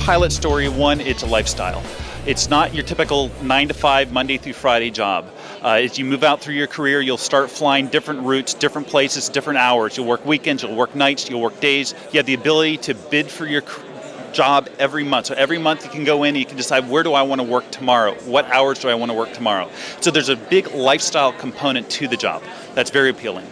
pilot story, one, it's a lifestyle. It's not your typical 9 to 5, Monday through Friday job. As you move out through your career, you'll start flying different routes, different places, different hours. You'll work weekends, you'll work nights, you'll work days. You have the ability to bid for your job every month. So every month you can go in and you can decide, where do I want to work tomorrow? What hours do I want to work tomorrow? So there's a big lifestyle component to the job that's very appealing.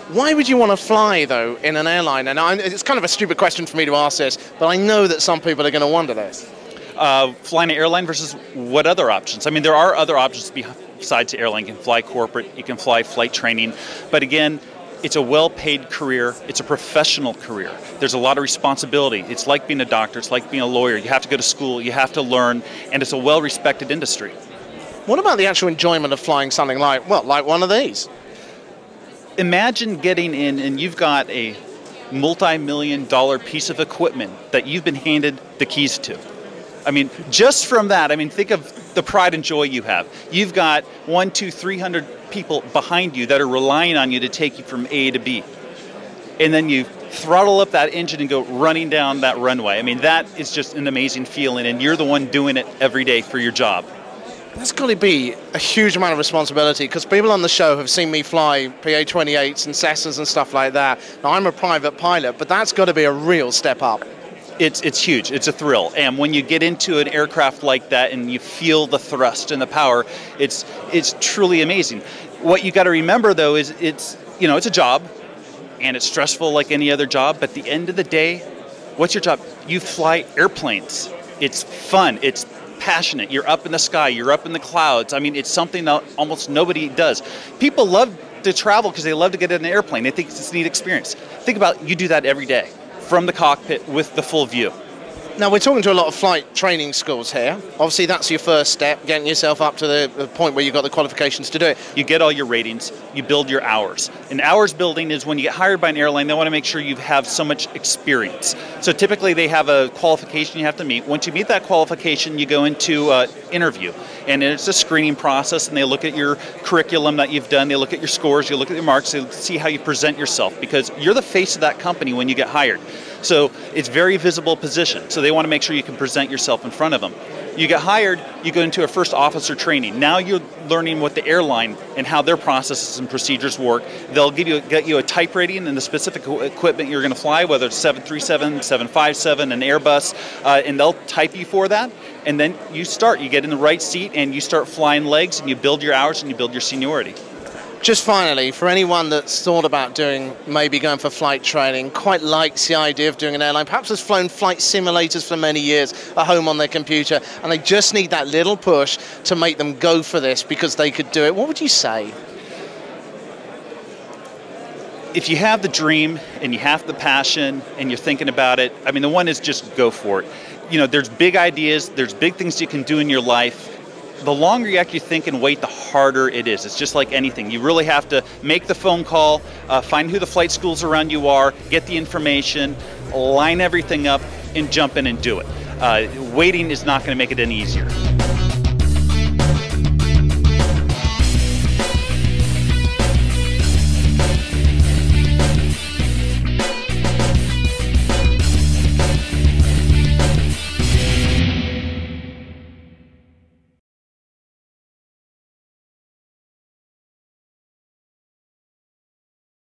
Why would you want to fly, though, in an airline? And it's kind of a stupid question for me to ask this, but I know that some people are going to wonder this. Flying an airline versus what other options? I mean, there are other options besides the airline. You can fly corporate, you can fly flight training, but again, it's a well-paid career, it's a professional career. There's a lot of responsibility. It's like being a doctor, it's like being a lawyer. You have to go to school, you have to learn, and it's a well-respected industry. What about the actual enjoyment of flying something like, well, like one of these? Imagine getting in and you've got a multi-million-dollar piece of equipment that you've been handed the keys to. I mean, just from that, I mean, think of the pride and joy you have. You've got 100, 200, 300 people behind you that are relying on you to take you from A to B. And then you throttle up that engine and go running down that runway. I mean, that is just an amazing feeling, and you're the one doing it every day for your job. That's got to be a huge amount of responsibility, because people on the show have seen me fly PA-28s and Cessnas and stuff like that. Now, I'm a private pilot, but that's got to be a real step up. It's huge. It's a thrill. And when you get into an aircraft like that and you feel the thrust and the power, it's truly amazing. What you got to remember, though, is it's a job, and it's stressful like any other job, but at the end of the day, what's your job? You fly airplanes. It's fun. It's passionate. You're up in the sky. You're up in the clouds. I mean, it's something that almost nobody does. People love to travel because they love to get in an airplane. They think it's a neat experience. Think about it, you do that every day from the cockpit with the full view. Now, we're talking to a lot of flight training schools here. Obviously, that's your first step, getting yourself up to the point where you've got the qualifications to do it. You get all your ratings, you build your hours. And hours building is when you get hired by an airline, they want to make sure you have so much experience. So typically they have a qualification you have to meet. Once you meet that qualification, you go into interview. And it's a screening process, and they look at your curriculum that you've done, they look at your scores, you look at your marks, they see how you present yourself, because you're the face of that company when you get hired. So it's very visible position. So they want to make sure you can present yourself in front of them. You get hired, you go into a first officer training. Now you're learning what the airline and how their processes and procedures work. They'll get you a type rating and the specific equipment you're going to fly, whether it's 737, 757, an Airbus, and they'll type you for that. And then you get in the right seat and you start flying legs, and you build your hours and you build your seniority. Just finally, for anyone that's thought about maybe going for flight training, quite likes the idea of doing an airline, perhaps has flown flight simulators for many years at home on their computer, and they just need that little push to make them go for this because they could do it, what would you say? If you have the dream and you have the passion and you're thinking about it, I mean, the one is just go for it. You know, there's big ideas, there's big things you can do in your life. The longer you actually think and wait, the harder it is. It's just like anything. You really have to make the phone call, find who the flight schools around you are, get the information, line everything up, and jump in and do it. Waiting is not going to make it any easier.